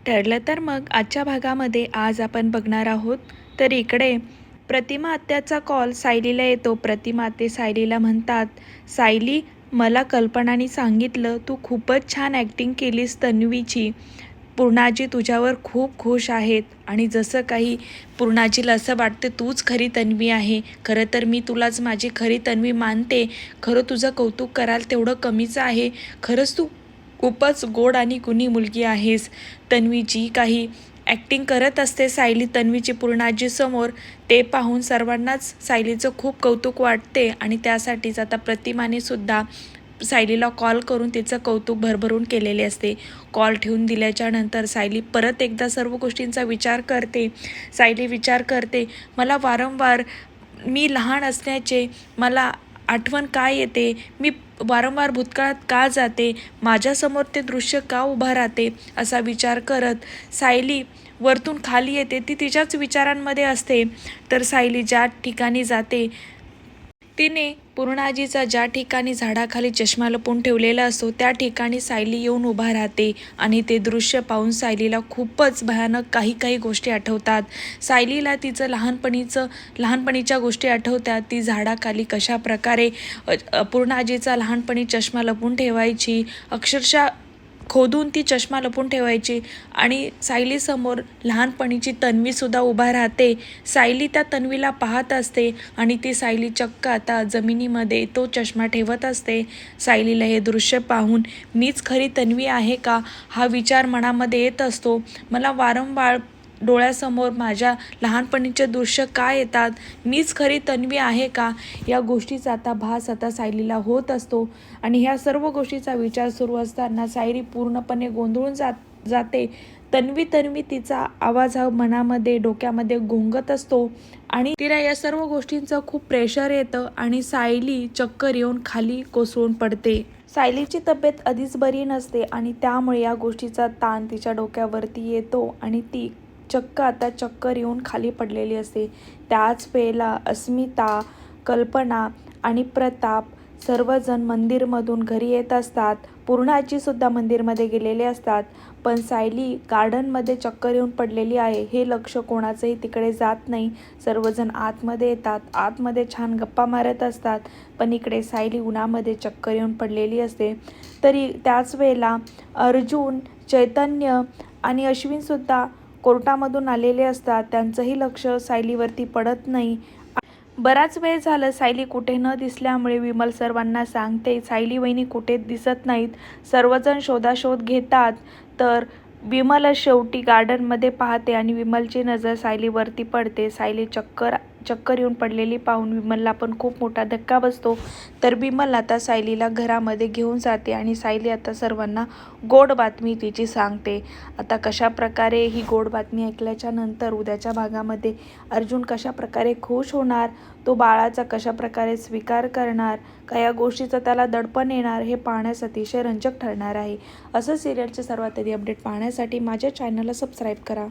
ठरलं तर मग आजच्या भागामध्ये आज आपण बघणार आहोत. तर इकडे प्रतिमा आत्याचा कॉल सायलीला येतो. प्रतिमा आत्ते सायलीला म्हणतात, सायली, मला कल्पनाने सांगितलं तू खूपच छान ॲक्टिंग केलीस तन्वीची. पूर्णाजी तुझ्यावर खूप खुश आहेत आणि जसं काही पूर्णाजीला असं वाटते तूच खरी तन्वी आहे. खरं तर मी तुलाच माझी खरी तन्वी मानते. खरं तुझं कौतुक कराल तेवढं कमीच आहे. खरंच तू खूपच गोड आणि गुणी मुलगी आहेस. तन्वी जी काही ॲक्टिंग करत असते सायली तन्वीची पूर्णाजीसमोर, ते पाहून सर्वांनाच सायलीचं खूप कौतुक वाटते आणि त्यासाठीच आता प्रतिमाने सुद्धा सायलीला कॉल करून तिचं कौतुक भरभरून केलेले असते. कॉल ठेवून दिल्याच्या नंतर सायली परत एकदा सर्व गोष्टींचा विचार करते. सायली विचार करते, मला वारंवार मी लहान असण्याचे मला आठवण का येते, मी वारंवार भूतकाळात का जाते, माझ्यासमोर ते दृश्य का उभं राहते, असा विचार करत सायली वरतून खाली येते. ती तिच्याच विचारांमध्ये असते. तर सायली ज्या ठिकाणी जाते, तिने पूर्णाजीचा ज्या ठिकाणी झाडाखाली चष्मा लपवून ठेवलेला असतो त्या ठिकाणी सायली येऊन उभा राहते आणि ते दृश्य पाहून सायलीला खूपच भयानक काही काही गोष्टी आठवतात. सायलीला तिचं लहानपणीच्या गोष्टी आठवतात. ती झाडाखाली कशा प्रकारे पूर्णाजीचा लहानपणी चष्मा लपवून ठेवायची, अक्षरशः खोदून ती चष्मा लपवून ठेवायची आणि सायलीसमोर लहानपणीची तन्वीसुद्धा उभा राहते. सायली त्या तन्वीला पाहत असते आणि ती सायली चक्क आता जमिनीमध्ये तो चष्मा ठेवत असते. सायलीला हे दृश्य पाहून मीच खरी तन्वी आहे का, हा विचार मनामध्ये येत असतो. मला वारंवार डोळ्यासमोर माझ्या लहानपणीचे दृश्य का येतात, मीच खरी तन्वी आहे का, या गोष्टीचा आता भास आता सायलीला होत असतो. आणि ह्या सर्व गोष्टीचा विचार सुरू असताना सायली पूर्णपणे गोंधळून जाते. तन्वी तन्वी तिचा आवाज हा मनामध्ये डोक्यामध्ये घोंगत असतो आणि तिला या सर्व गोष्टींचं खूप प्रेशर येतं आणि सायली चक्कर येऊन खाली कोसळून पडते. सायलीची तब्येत आधीच बरी नसते आणि त्यामुळे या गोष्टीचा ताण तिच्या डोक्यावरती येतो आणि ती आता चक्कर येऊन खाली पडलेली असते. त्याच वेळेला अस्मिता, कल्पना आणि प्रताप सर्वजण मंदिरमधून घरी येत असतात. पूर्णाजीसुद्धा मंदिरमध्ये गेलेले असतात. पण सायली गार्डनमध्ये चक्कर येऊन पडलेली आहे हे लक्ष कोणाचंही तिकडे जात नाही. सर्वजण आतमध्ये येतात, आतमध्ये छान गप्पा मारत असतात. पण इकडे सायली उन्हामध्ये चक्कर येऊन पडलेली असते. तरी त्याच वेळेला अर्जुन, चैतन्य आणि अश्विनसुद्धा कोर्टामधून आलेले असतात. त्यांचंही लक्ष सायलीवरती पडत नाही. बराच वेळ झालं सायली कुठे न दिसल्यामुळे विमल सर्वांना सांगते, सायली वहिनी कुठे दिसत नाहीत. सर्वजण शोधाशोध घेतात. तर विमल शेवटी गार्डनमध्ये पाहते आणि विमलची नजर सायलीवरती पडते. सायली चक्कर येऊन पडलेली पाहून विमलला पण खूप मोठा धक्का बसतो. तर विमल आता सायलीला घरामध्ये घेऊन जाते आणि सायली आता सर्वांना गोड बातमी तिची सांगते. आता कशा प्रकारे ही गोड बातमी ऐकल्याच्या नंतर उद्याच्या भागामध्ये अर्जुन कशा प्रकारे खुश होणार, तो बाळाचा कशा प्रकारे स्वीकार करणार, का या गोष्टीचं त्याला दडपण येणार, हे पाहण्यास अतिशय रंजक ठरणार आहे. असं सिरियलचे सर्वात आधी अपडेट पाहण्यासाठी माझ्या चॅनलला सबस्क्राईब करा.